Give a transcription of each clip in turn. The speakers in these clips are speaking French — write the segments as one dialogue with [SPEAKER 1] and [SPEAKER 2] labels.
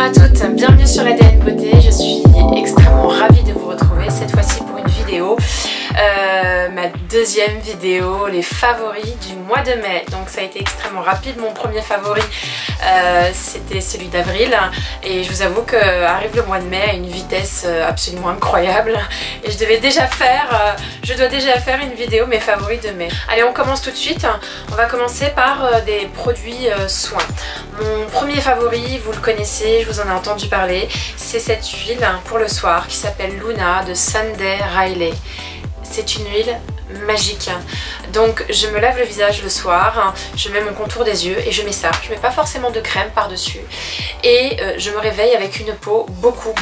[SPEAKER 1] à toutes, bienvenue sur l'ADN Beauté. Je suis extrêmement ravie de vous retrouver cette fois-ci pour une vidéo, ma deuxième vidéo, les favoris du mois de mai. Donc ça a été extrêmement rapide. Mon premier favori c'était celui d'avril et je vous avoue qu'arrive le mois de mai à une vitesse absolument incroyable et je dois déjà faire une vidéo mes favoris de mai. Allez, on commence tout de suite. On va commencer par des produits soins. Mon premier favori, vous le connaissez, je vous en ai entendu parler, c'est cette huile pour le soir qui s'appelle Luna de Sunday Riley. C'est une huile magique. Donc je me lave le visage le soir, je mets mon contour des yeux et je mets ça. Je mets pas forcément de crème par dessus et je me réveille avec une peau beaucoup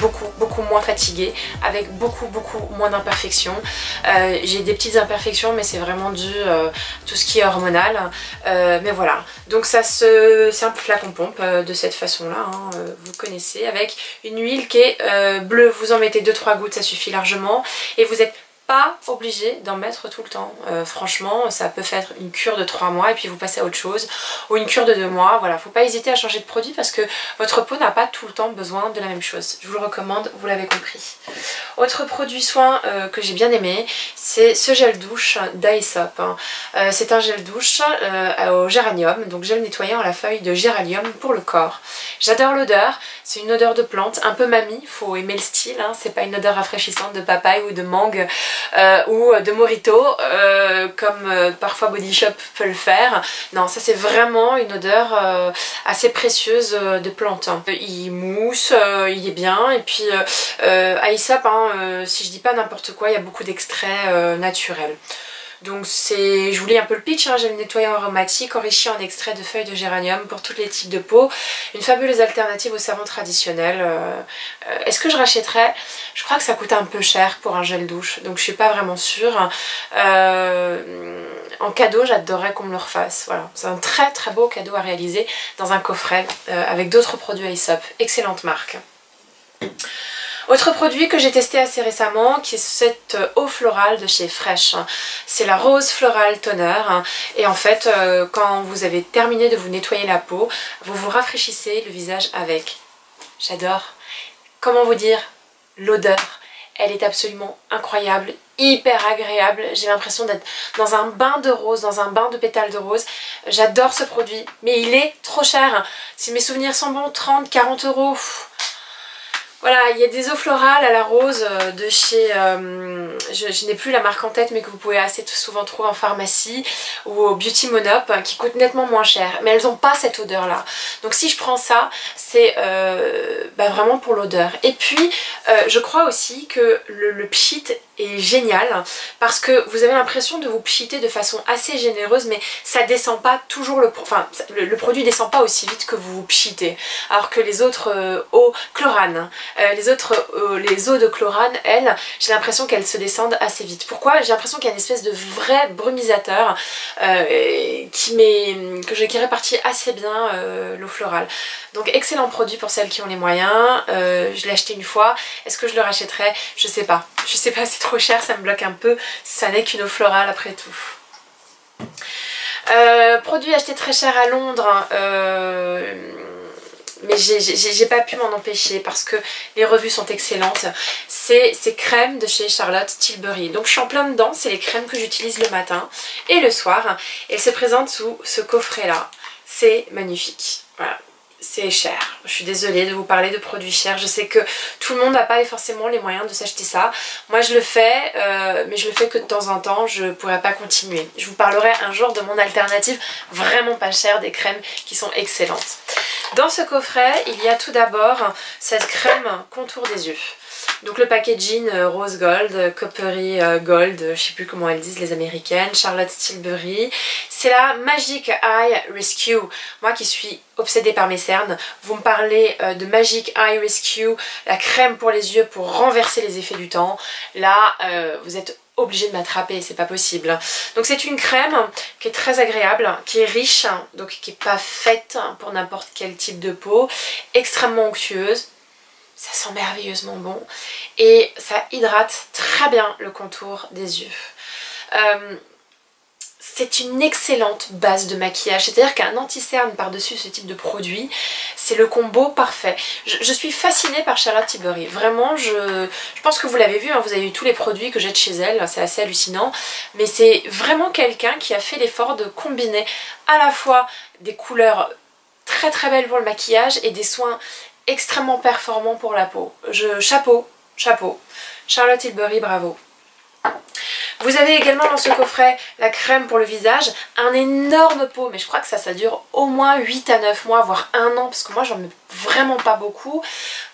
[SPEAKER 1] moins fatiguée, avec beaucoup moins d'imperfections. J'ai des petites imperfections mais c'est vraiment dû à tout ce qui est hormonal, mais voilà. Donc ça c'est un flacon pompe de cette façon là, hein, vous connaissez, avec une huile qui est bleue. Vous en mettez 2-3 gouttes, ça suffit largement et vous êtes pas obligé d'en mettre tout le temps. Franchement, ça peut faire une cure de 3 mois et puis vous passez à autre chose, ou une cure de 2 mois. Voilà, faut pas hésiter à changer de produit parce que votre peau n'a pas tout le temps besoin de la même chose. Je vous le recommande, vous l'avez compris. Autre produit soin que j'ai bien aimé, c'est ce gel douche d'Aesop. C'est un gel douche au géranium, donc gel nettoyant à la feuille de géranium pour le corps. J'adore l'odeur, c'est une odeur de plante, un peu mamie, faut aimer le style, hein. C'est pas une odeur rafraîchissante de papaye ou de mangue ou de mojito comme parfois Body Shop peut le faire. Non, ça c'est vraiment une odeur assez précieuse de plante. Il mousse, il est bien, et puis Aesop, hein, si je dis pas n'importe quoi, il y a beaucoup d'extraits naturels. Donc je vous lis un peu le pitch, hein, gel nettoyant aromatique enrichi en extrait de feuilles de géranium pour tous les types de peau. Une fabuleuse alternative au savon traditionnel. Est-ce que je rachèterais? Je crois que ça coûte un peu cher pour un gel douche, donc je suis pas vraiment sûre. En cadeau, j'adorerais qu'on me le refasse. Voilà, c'est un très beau cadeau à réaliser dans un coffret avec d'autres produits Aesop. Excellente marque. Autre produit que j'ai testé assez récemment, qui est cette eau florale de chez Fresh. C'est la Rose Floral Toner. Et en fait, quand vous avez terminé de vous nettoyer la peau, vous vous rafraîchissez le visage avec. J'adore. Comment vous dire? L'odeur. Elle est absolument incroyable, hyper agréable. J'ai l'impression d'être dans un bain de rose, dans un bain de pétales de rose. J'adore ce produit, mais il est trop cher. Si mes souvenirs sont bons, 30-40 €. Voilà, il y a des eaux florales à la rose de chez, je n'ai plus la marque en tête, mais que vous pouvez assez souvent trouver en pharmacie ou au Beauty Monop, qui coûtent nettement moins cher, mais elles n'ont pas cette odeur là. Donc si je prends ça, c'est vraiment pour l'odeur. Et puis je crois aussi que le pchit est génial parce que vous avez l'impression de vous pchiter de façon assez généreuse, mais ça descend pas toujours, le produit descend pas aussi vite que vous vous pchitez, alors que les autres eaux chlorane, les eaux de chlorane, elles, j'ai l'impression qu'elles se descendent assez vite. Pourquoi? J'ai l'impression qu'il y a une espèce de vrai brumisateur qui répartit assez bien l'eau florale. Donc excellent produit pour celles qui ont les moyens. Je l'ai acheté une fois. Est-ce que je le rachèterai? Je sais pas. Je sais pas, c'est trop cher, ça me bloque un peu. Ça n'est qu'une eau florale après tout. Produit acheté très cher à Londres. Mais j'ai pas pu m'en empêcher parce que les revues sont excellentes. C'est ces crèmes de chez Charlotte Tilbury. Donc je suis en plein dedans, c'est les crèmes que j'utilise le matin et le soir. Elles se présentent sous ce coffret là. C'est magnifique. Voilà. C'est cher. Je suis désolée de vous parler de produits chers. Je sais que tout le monde n'a pas forcément les moyens de s'acheter ça. Moi je le fais, mais je le fais que de temps en temps. Je pourrais pas continuer. Je vous parlerai un jour de mon alternative vraiment pas chère, des crèmes qui sont excellentes. Dans ce coffret, il y a tout d'abord cette crème contour des yeux. Donc le packaging rose gold, coppery gold, je sais plus comment elles disent les américaines, Charlotte Tilbury. C'est la Magic Eye Rescue. Moi qui suis obsédée par mes cernes, vous me parlez de Magic Eye Rescue, la crème pour les yeux pour renverser les effets du temps. Là, vous êtes obligé de m'attraper, c'est pas possible. Donc c'est une crème qui est très agréable, qui est riche, donc qui n'est pas faite pour n'importe quel type de peau, extrêmement onctueuse. Ça sent merveilleusement bon et ça hydrate très bien le contour des yeux. c'est une excellente base de maquillage, c'est-à-dire qu'un anti-cerne par-dessus ce type de produit, c'est le combo parfait. Je suis fascinée par Charlotte Tilbury, vraiment, je pense que vous l'avez vu, hein, vous avez vu tous les produits que j'ai de chez elle, c'est assez hallucinant, mais c'est vraiment quelqu'un qui a fait l'effort de combiner à la fois des couleurs très très belles pour le maquillage et des soins extrêmement performants pour la peau. Chapeau, chapeau, Charlotte Tilbury, bravo. Vous avez également dans ce coffret la crème pour le visage, un énorme pot, mais je crois que ça dure au moins 8 à 9 mois, voire 1 an, parce que moi j'en mets vraiment pas beaucoup.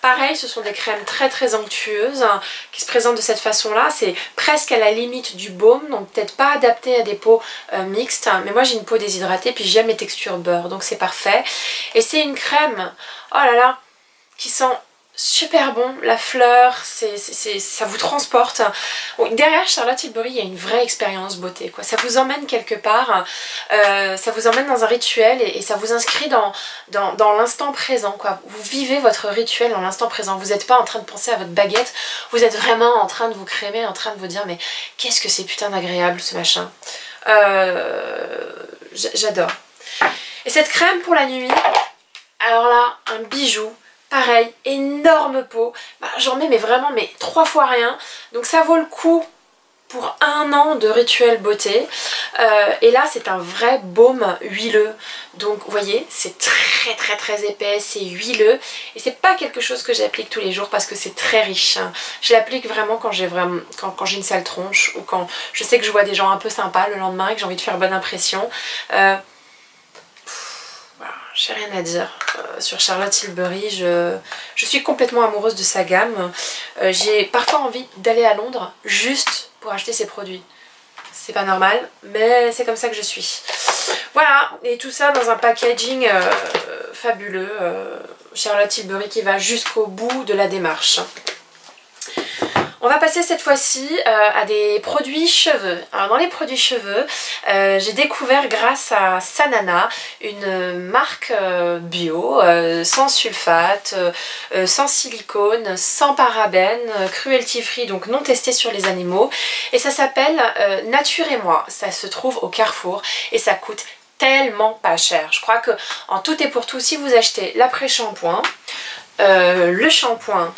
[SPEAKER 1] Pareil, ce sont des crèmes très très onctueuses qui se présentent de cette façon-là, c'est presque à la limite du baume, donc peut-être pas adapté à des peaux mixtes, mais moi j'ai une peau déshydratée, puis j'aime les textures beurre, donc c'est parfait. Et c'est une crème, oh là là, qui sent super bon, la fleur, ça vous transporte. Derrière Charlotte Tilbury, il y a une vraie expérience beauté, quoi. Ça vous emmène quelque part, ça vous emmène dans un rituel et ça vous inscrit dans l'instant présent, quoi. Vous vivez votre rituel dans l'instant présent. Vous n'êtes pas en train de penser à votre baguette, vous êtes vraiment en train de vous crémer, en train de vous dire mais qu'est-ce que c'est putain d'agréable ce machin. J'adore. Et cette crème pour la nuit, alors là, un bijou. Pareil, énorme peau, j'en mets mais vraiment 3 fois rien, donc ça vaut le coup pour 1 an de rituel beauté. Et là c'est un vrai baume huileux, donc vous voyez c'est très très très épais, c'est huileux et c'est pas quelque chose que j'applique tous les jours parce que c'est très riche. Je l'applique vraiment quand j'ai une sale tronche ou quand je sais que je vois des gens un peu sympas le lendemain et que j'ai envie de faire bonne impression. J'ai rien à dire sur Charlotte Tilbury, je suis complètement amoureuse de sa gamme. J'ai parfois envie d'aller à Londres juste pour acheter ses produits. C'est pas normal, mais c'est comme ça que je suis. Voilà, et tout ça dans un packaging fabuleux. Charlotte Tilbury qui va jusqu'au bout de la démarche. On va passer cette fois-ci à des produits cheveux. Alors dans les produits cheveux, j'ai découvert grâce à Sanana, une marque bio, sans sulfate, sans silicone, sans parabènes, cruelty free, donc non testé sur les animaux. Et ça s'appelle Nature et moi. Ça se trouve au Carrefour et ça coûte tellement pas cher. Je crois que en tout et pour tout, si vous achetez l'après-shampoing, le shampoing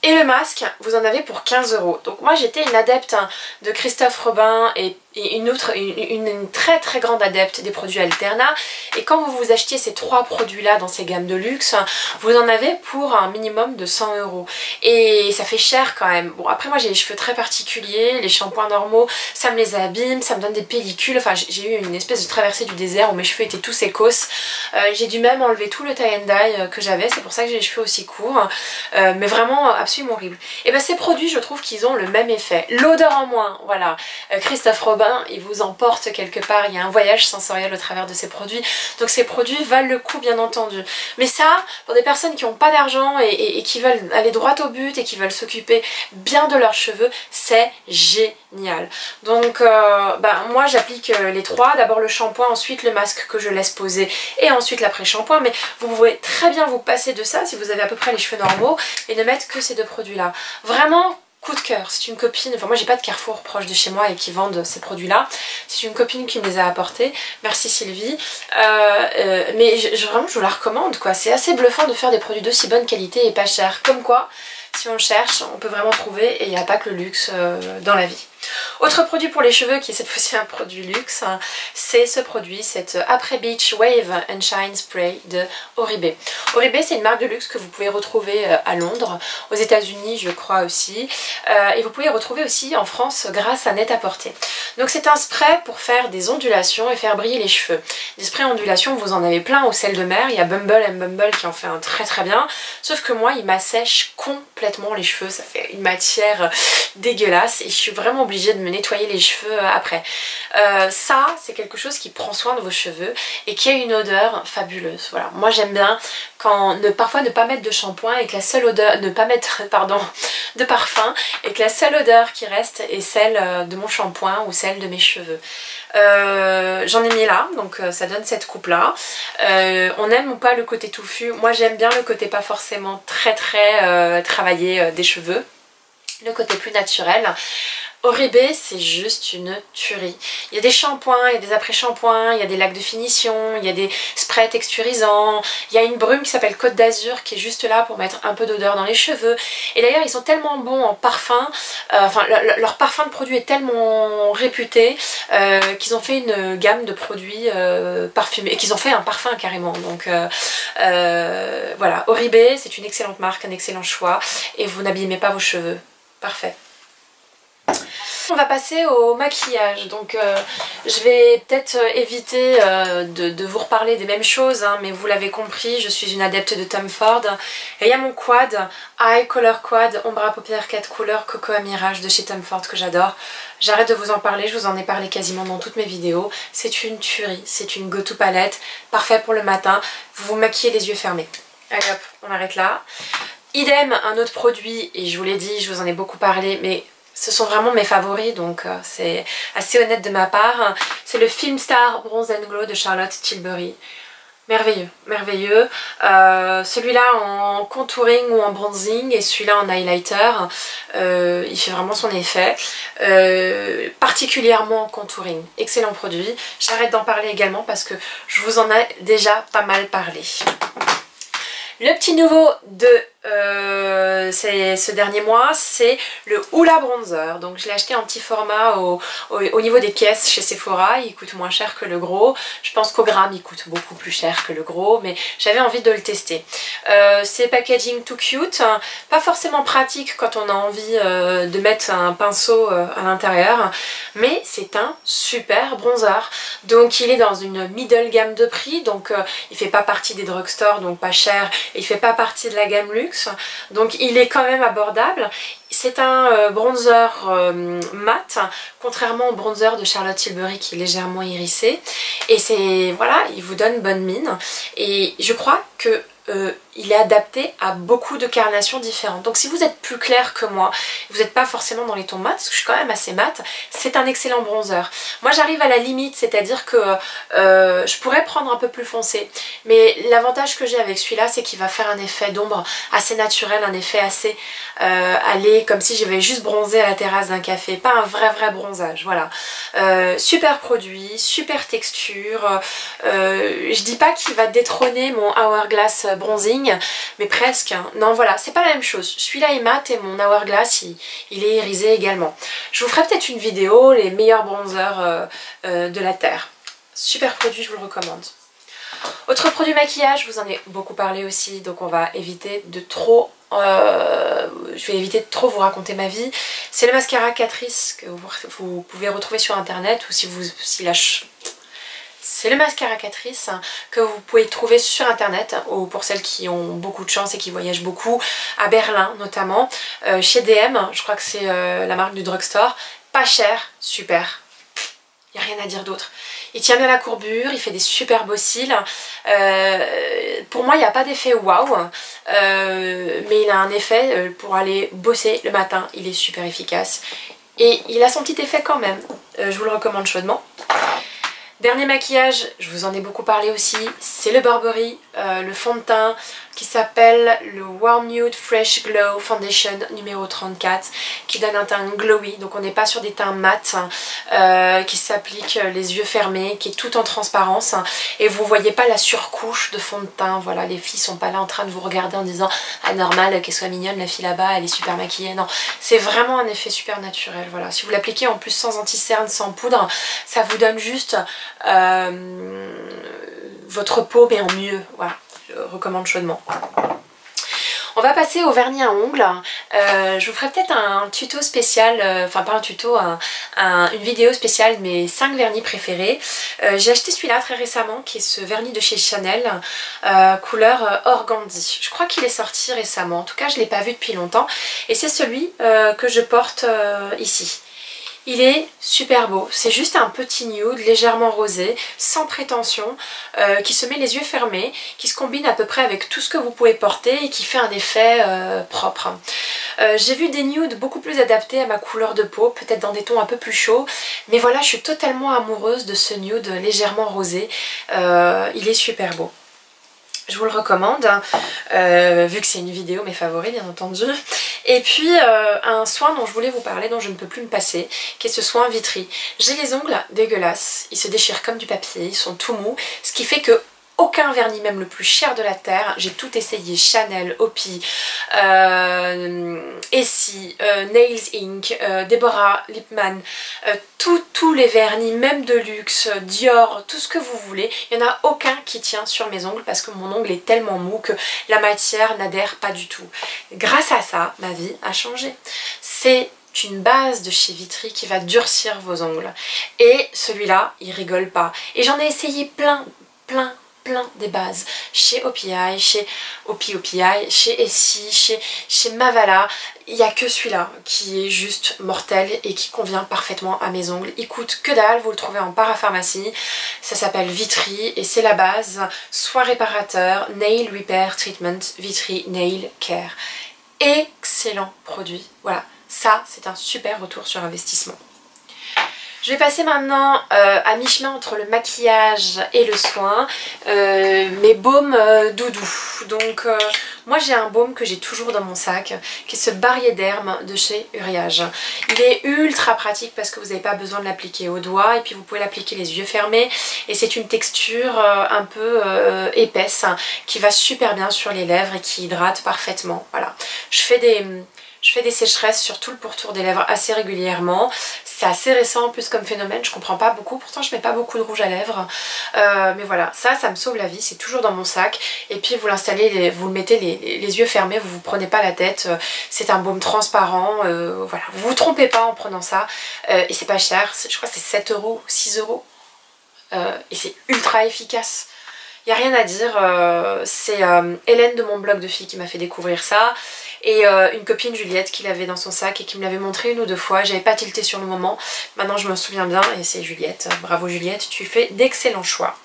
[SPEAKER 1] et le masque, vous en avez pour 15 €. Donc moi j'étais une adepte de Christophe Robin et une très très grande adepte des produits Alterna. Et quand vous achetiez ces 3 produits là dans ces gammes de luxe, vous en avez pour un minimum de 100 €. Et ça fait cher quand même. Bon après moi j'ai les cheveux très particuliers, les shampoings normaux ça me les abîme, ça me donne des pellicules. Enfin j'ai eu une espèce de traversée du désert où mes cheveux étaient tous écosses. J'ai dû même enlever tout le tie and dye que j'avais, c'est pour ça que j'ai les cheveux aussi courts. Mais vraiment absolument horrible. Et bien ces produits je trouve qu'ils ont le même effet. L'odeur en moins, voilà. Christophe Robin il vous emporte quelque part, il y a un voyage sensoriel au travers de ces produits, donc ces produits valent le coup bien entendu. Mais ça, pour des personnes qui n'ont pas d'argent et qui veulent aller droit au but et qui veulent s'occuper bien de leurs cheveux, c'est génial. Donc moi j'applique les 3, d'abord le shampoing, ensuite le masque que je laisse poser et ensuite l'après-shampoing, mais vous pouvez très bien vous passer de ça si vous avez à peu près les cheveux normaux et ne mettre que ces 2 produits là. Vraiment coup de cœur, c'est une copine, enfin moi j'ai pas de Carrefour proche de chez moi et qui vendent ces produits là, c'est une copine qui me les a apportés, merci Sylvie, mais vraiment je vous la recommande quoi, c'est assez bluffant de faire des produits d'aussi bonne qualité et pas cher, comme quoi si on cherche on peut vraiment trouver et il n'y a pas que le luxe dans la vie. Autre produit pour les cheveux qui est cette fois-ci un produit luxe, c'est ce produit, cette Après Beach Wave and Shine Spray de Oribe. Oribe c'est une marque de luxe que vous pouvez retrouver à Londres, aux États-Unis je crois aussi, et vous pouvez retrouver aussi en France grâce à Net-à-Porter. Donc c'est un spray pour faire des ondulations et faire briller les cheveux. Des sprays ondulations vous en avez plein au sel de mer, il y a Bumble & Bumble qui en fait un très très bien, sauf que moi il m'assèche complètement les cheveux, ça fait une matière dégueulasse et je suis vraiment obligée de me nettoyer les cheveux après. Ça c'est quelque chose qui prend soin de vos cheveux et qui a une odeur fabuleuse. Voilà, moi j'aime bien quand parfois ne pas mettre de shampoing et que la seule odeur, ne pas mettre pardon de parfum et que la seule odeur qui reste est celle de mon shampoing ou celle de mes cheveux. J'en ai mis là, donc ça donne cette coupe là. On aime ou pas le côté touffu, moi j'aime bien le côté pas forcément très travaillé des cheveux, le côté plus naturel. Oribe, c'est juste une tuerie. Il y a des shampoings, il y a des après-shampoings, il y a des lacs de finition, il y a des sprays texturisants, il y a une brume qui s'appelle Côte d'Azur qui est juste là pour mettre un peu d'odeur dans les cheveux. Et d'ailleurs, ils sont tellement bons en parfum, leur parfum de produit est tellement réputé qu'ils ont fait une gamme de produits parfumés, qu'ils ont fait un parfum carrément. Donc voilà, Oribe, c'est une excellente marque, un excellent choix et vous n'abîmez pas vos cheveux. Parfait. On va passer au maquillage, donc je vais peut-être éviter de vous reparler des mêmes choses, hein, mais vous l'avez compris, je suis une adepte de Tom Ford. Et il y a mon quad, Eye Color Quad, ombre à paupières 4 couleurs Cocoa Mirage de chez Tom Ford que j'adore. J'arrête de vous en parler, je vous en ai parlé quasiment dans toutes mes vidéos. C'est une tuerie, c'est une go-to palette, parfait pour le matin, vous vous maquillez les yeux fermés. Allez hop, on arrête là. Idem, un autre produit, et je vous l'ai dit, je vous en ai beaucoup parlé, mais ce sont vraiment mes favoris, donc c'est assez honnête de ma part. C'est le Filmstar Bronze and Glow de Charlotte Tilbury. Merveilleux, merveilleux. Celui-là en contouring ou en bronzing et celui-là en highlighter. Il fait vraiment son effet. Particulièrement en contouring. Excellent produit. J'arrête d'en parler également parce que je vous en ai déjà pas mal parlé. Le petit nouveau de ce dernier mois, c'est le Hoola Bronzer. Donc je l'ai acheté en petit format au niveau des caisses chez Sephora. Il coûte moins cher que le gros. Je pense qu'au gramme il coûte beaucoup plus cher que le gros, mais j'avais envie de le tester. C'est packaging tout cute, pas forcément pratique quand on a envie de mettre un pinceau à l'intérieur, mais c'est un super bronzer. Donc il est dans une middle gamme de prix, donc il fait pas partie des drugstores, donc pas cher, et il fait pas partie de la gamme luxe, donc il est quand même abordable. C'est un bronzer mat, contrairement au bronzer de Charlotte Tilbury qui est légèrement hérissé, et c'est voilà, il vous donne bonne mine, et je crois que il est adapté à beaucoup de carnations différentes. Donc si vous êtes plus clair que moi, vous n'êtes pas forcément dans les tons mat, parce que je suis quand même assez mat, c'est un excellent bronzer. Moi j'arrive à la limite, c'est-à-dire que je pourrais prendre un peu plus foncé, mais l'avantage que j'ai avec celui-là, c'est qu'il va faire un effet d'ombre assez naturel, un effet assez allé, comme si j'avais juste bronzé à la terrasse d'un café, pas un vrai bronzage, voilà. Super produit, super texture, je dis pas qu'il va détrôner mon Hourglass bronzing, mais presque, hein. Non voilà, c'est pas la même chose. Celui-là est mat et mon Hourglass il est irisé également. Je vous ferai peut-être une vidéo, les meilleurs bronzers de la Terre. Super produit, je vous le recommande. Autre produit maquillage, je vous en ai beaucoup parlé aussi, donc on va éviter de trop... je vais éviter de trop vous raconter ma vie. C'est le mascara Catrice que vous pouvez retrouver sur internet, ou c'est le mascara Catrice que vous pouvez trouver sur internet, ou pour celles qui ont beaucoup de chance et qui voyagent beaucoup, à Berlin notamment, chez DM, je crois que c'est la marque du drugstore, pas cher, super, il n'y a rien à dire d'autre. Il tient bien la courbure, il fait des super beaux cils, pour moi il n'y a pas d'effet waouh, mais il a un effet pour aller bosser le matin, il est super efficace, et il a son petit effet quand même, je vous le recommande chaudement. Dernier maquillage, je vous en ai beaucoup parlé aussi, c'est le Burberry, le fond de teint qui s'appelle le Warm Nude Fresh Glow Foundation numéro 34, qui donne un teint glowy, donc on n'est pas sur des teints mat, qui s'applique les yeux fermés, qui est tout en transparence, et vous voyez pas la surcouche de fond de teint. Voilà, les filles sont pas là en train de vous regarder en disant ah normal qu'elle soit mignonne la fille là-bas, elle est super maquillée. Non, c'est vraiment un effet super naturel. Voilà, si vous l'appliquez en plus sans anti-cerne, sans poudre, ça vous donne juste votre peau mais en mieux. Voilà, je recommande chaudement. On va passer au vernis à ongles. Je vous ferai peut-être un tuto spécial, enfin pas un tuto, une vidéo spéciale mes 5 vernis préférés. J'ai acheté celui-là très récemment, qui est ce vernis de chez Chanel, couleur organdie. Je crois qu'il est sorti récemment, en tout cas je ne l'ai pas vu depuis longtemps. Et c'est celui que je porte ici. Il est super beau, c'est juste un petit nude légèrement rosé, sans prétention, qui se met les yeux fermés, qui se combine à peu près avec tout ce que vous pouvez porter et qui fait un effet propre. J'ai vu des nudes beaucoup plus adaptés à ma couleur de peau, peut-être dans des tons un peu plus chauds, mais voilà, je suis totalement amoureuse de ce nude légèrement rosé, il est super beau. Je vous le recommande, vu que c'est une vidéo mes favoris bien entendu. Et puis un soin dont je voulais vous parler, dont je ne peux plus me passer, qui est ce soin Vitry. J'ai les ongles dégueulasses, ils se déchirent comme du papier, ils sont tout mous, ce qui fait que aucun vernis, même le plus cher de la terre, j'ai tout essayé, Chanel, Hopi, Essie, Nails Inc, Deborah Lippmann, tous les vernis, même de luxe, Dior, tout ce que vous voulez, il n'y en a aucun qui tient sur mes ongles parce que mon ongle est tellement mou que la matière n'adhère pas du tout. Grâce à ça, ma vie a changé. C'est une base de chez Vitry qui va durcir vos ongles. Et celui-là, il rigole pas. Et j'en ai essayé plein des bases chez OPI, chez OPI, chez Essie, chez Mavala. Il n'y a que celui-là qui est juste mortel et qui convient parfaitement à mes ongles. Il coûte que dalle, vous le trouvez en parapharmacie. Ça s'appelle Vitry et c'est la base. Soin réparateur, Nail Repair Treatment, Vitry Nail Care. Excellent produit. Voilà, ça c'est un super retour sur investissement. Je vais passer maintenant à mi-chemin entre le maquillage et le soin, mes baumes doudou. Donc moi j'ai un baume que j'ai toujours dans mon sac, qui est ce Bariéderm de chez Uriage. Il est ultra pratique parce que vous n'avez pas besoin de l'appliquer au doigt et puis vous pouvez l'appliquer les yeux fermés. Et c'est une texture un peu épaisse qui va super bien sur les lèvres et qui hydrate parfaitement. Voilà. Je fais des sécheresses sur tout le pourtour des lèvres assez régulièrement. C'est assez récent en plus comme phénomène, je comprends pas beaucoup, pourtant je mets pas beaucoup de rouge à lèvres. Mais voilà, ça me sauve la vie, c'est toujours dans mon sac. Et puis vous l'installez, vous le mettez les yeux fermés, vous vous prenez pas la tête. C'est un baume transparent, voilà. Vous vous trompez pas en prenant ça. Et c'est pas cher, je crois que c'est 7 €, 6 €. Et c'est ultra efficace. Il n'y a rien à dire, c'est Hélène de mon blog de filles qui m'a fait découvrir ça. Et une copine Juliette qui l'avait dans son sac et qui me l'avait montré une ou deux fois. J'avais pas tilté sur le moment, maintenant je me souviens bien et c'est Juliette. Bravo Juliette, tu fais d'excellents choix.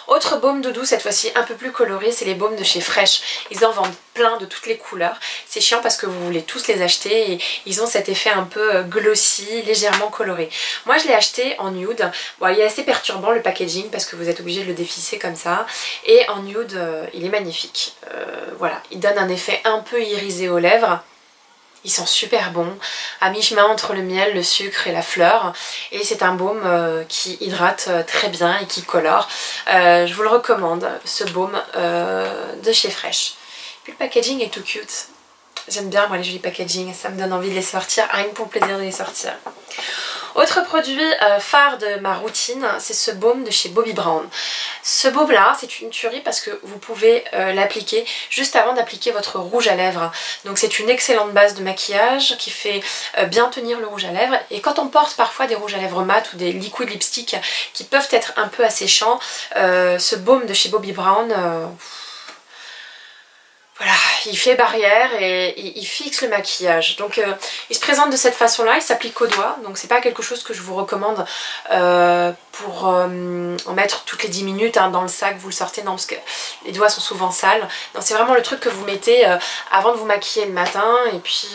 [SPEAKER 1] Autre baume doudou, cette fois-ci un peu plus coloré, c'est les baumes de chez Fresh. Ils en vendent plein de toutes les couleurs. C'est chiant parce que vous voulez tous les acheter et ils ont cet effet un peu glossy, légèrement coloré. Moi je l'ai acheté en nude. Bon, il est assez perturbant le packaging parce que vous êtes obligé de le dévisser comme ça. Et en nude, il est magnifique. Voilà, il donne un effet un peu irisé aux lèvres. Ils sont super bons, à mi-chemin entre le miel, le sucre et la fleur. Et c'est un baume qui hydrate très bien et qui colore. Je vous le recommande, ce baume de chez Fresh. Puis le packaging est tout cute. J'aime bien moi les jolis packaging, ça me donne envie de les sortir, rien que pour le plaisir de les sortir. Autre produit phare de ma routine, c'est ce baume de chez Bobbi Brown. Ce baume là, c'est une tuerie parce que vous pouvez l'appliquer juste avant d'appliquer votre rouge à lèvres. Donc c'est une excellente base de maquillage qui fait bien tenir le rouge à lèvres. Et quand on porte parfois des rouges à lèvres mat ou des liquid lipstick qui peuvent être un peu asséchants, ce baume de chez Bobbi Brown... Voilà, il fait barrière et il fixe le maquillage. Donc il se présente de cette façon-là, il s'applique au doigt. Donc c'est pas quelque chose que je vous recommande pour en mettre toutes les 10 minutes hein, dans le sac, vous le sortez, non parce que les doigts sont souvent sales. Non, c'est vraiment le truc que vous mettez avant de vous maquiller le matin et puis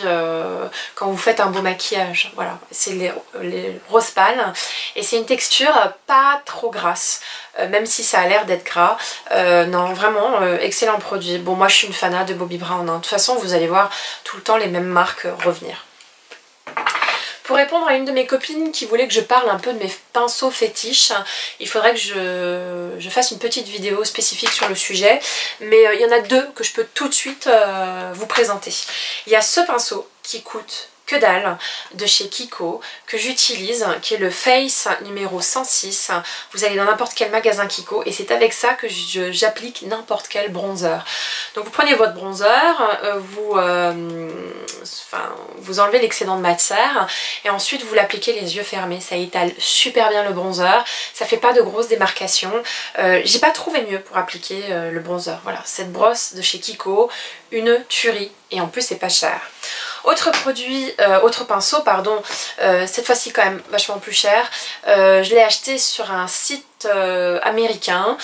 [SPEAKER 1] quand vous faites un beau maquillage. Voilà, c'est les roses pâles et c'est une texture pas trop grasse. Même si ça a l'air d'être gras, non vraiment excellent produit. Bon moi je suis une fanat de Bobbi Brown, hein. De toute façon vous allez voir tout le temps les mêmes marques revenir. Pour répondre à une de mes copines qui voulait que je parle un peu de mes pinceaux fétiches, il faudrait que je fasse une petite vidéo spécifique sur le sujet, mais il y en a deux que je peux tout de suite vous présenter. Il y a ce pinceau qui coûte que dalle de chez Kiko que j'utilise, qui est le Face numéro 106. Vous allez dans n'importe quel magasin Kiko et c'est avec ça que j'applique n'importe quel bronzer. Donc vous prenez votre bronzer, vous enlevez l'excédent de matière et ensuite vous l'appliquez les yeux fermés. Ça étale super bien le bronzer, ça fait pas de grosses démarcations. J'ai pas trouvé mieux pour appliquer le bronzer. Voilà, cette brosse de chez Kiko, une tuerie et en plus c'est pas cher. Autre produit, autre pinceau, pardon, cette fois-ci quand même vachement plus cher. Je l'ai acheté sur un site américain.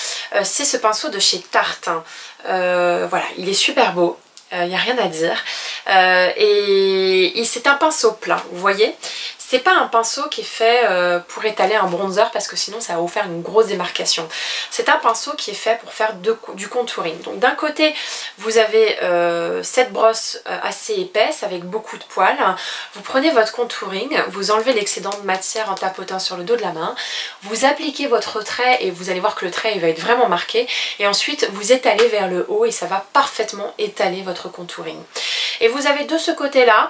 [SPEAKER 1] C'est ce pinceau de chez Tarte. Voilà, il est super beau. Il n'y a rien à dire. Et c'est un pinceau plat, vous voyez. C'est pas un pinceau qui est fait pour étaler un bronzer parce que sinon ça va vous faire une grosse démarcation. C'est un pinceau qui est fait pour faire du contouring. Donc d'un côté vous avez cette brosse assez épaisse avec beaucoup de poils. Vous prenez votre contouring, vous enlevez l'excédent de matière en tapotant sur le dos de la main, vous appliquez votre trait et vous allez voir que le trait il va être vraiment marqué et ensuite vous étalez vers le haut et ça va parfaitement étaler votre contouring. Et vous avez de ce côté là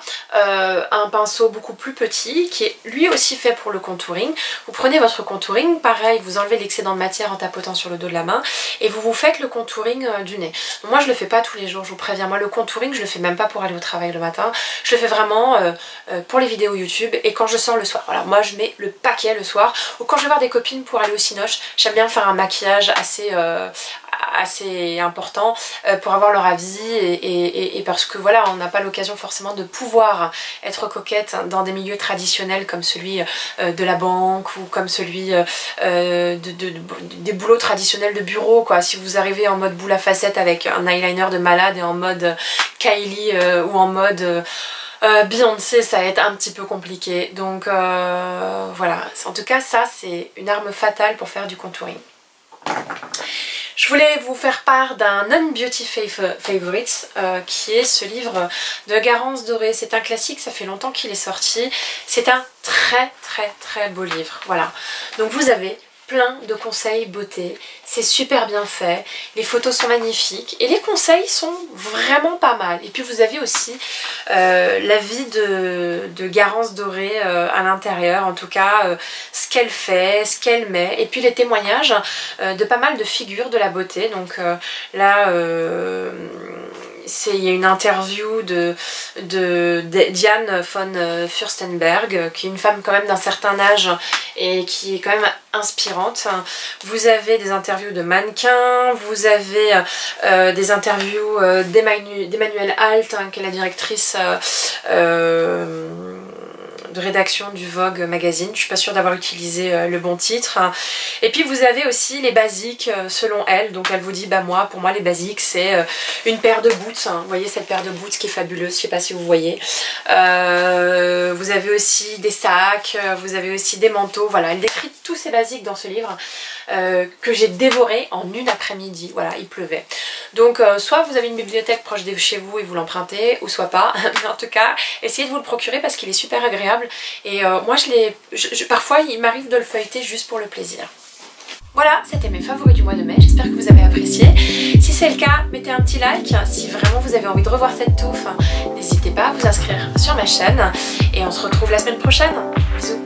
[SPEAKER 1] un pinceau beaucoup plus petit qui est lui aussi fait pour le contouring. Vous prenez votre contouring, pareil vous enlevez l'excédent de matière en tapotant sur le dos de la main et vous faites le contouring du nez. Donc moi je le fais pas tous les jours, je vous préviens, moi le contouring je le fais même pas pour aller au travail le matin, je le fais vraiment pour les vidéos YouTube et quand je sors le soir. Voilà, moi je mets le paquet le soir ou quand je vais voir des copines pour aller au cinoche, j'aime bien faire un maquillage assez important pour avoir leur avis et parce que voilà on n'a pas l'occasion forcément de pouvoir être coquette dans des milieux traditionnels comme celui de la banque ou comme celui des boulots traditionnels de bureau quoi. Si vous arrivez en mode boule à facettes avec un eyeliner de malade et en mode Kylie ou en mode Beyoncé, ça va être un petit peu compliqué donc voilà, en tout cas ça c'est une arme fatale pour faire du contouring. Je voulais vous faire part d'un Non-Beauty Favorites qui est ce livre de Garance Doré. C'est un classique, ça fait longtemps qu'il est sorti. C'est un très beau livre. Voilà. Donc vous avez plein de conseils beauté. C'est super bien fait. Les photos sont magnifiques. Et les conseils sont vraiment pas mal. Et puis vous avez aussi la vie de Garance Doré à l'intérieur. En tout cas, ce qu'elle fait, ce qu'elle met. Et puis les témoignages de pas mal de figures de la beauté. Donc là... il y a une interview de Diane von Furstenberg, qui est une femme quand même d'un certain âge et qui est quand même inspirante. Vous avez des interviews de mannequins, vous avez des interviews d'Emmanuelle Alt, qui est la directrice de rédaction du Vogue magazine. Je suis pas sûre d'avoir utilisé le bon titre. Et puis vous avez aussi les basiques selon elle. Donc elle vous dit bah moi, pour moi les basiques c'est une paire de boots. Vous voyez cette paire de boots qui est fabuleuse, je sais pas si vous voyez. Vous avez aussi des sacs, vous avez aussi des manteaux. Voilà, elle décrit tous ces basiques dans ce livre que j'ai dévoré en une après-midi. Voilà, il pleuvait. Donc soit vous avez une bibliothèque proche de chez vous et vous l'empruntez, ou soit pas. Mais en tout cas, essayez de vous le procurer parce qu'il est super agréable. Et moi parfois il m'arrive de le feuilleter juste pour le plaisir. Voilà, c'était mes favoris du mois de mai, j'espère que vous avez apprécié. Si c'est le cas, mettez un petit like. Si vraiment vous avez envie de revoir cette touffe, n'hésitez pas à vous inscrire sur ma chaîne. Et on se retrouve la semaine prochaine. Bisous.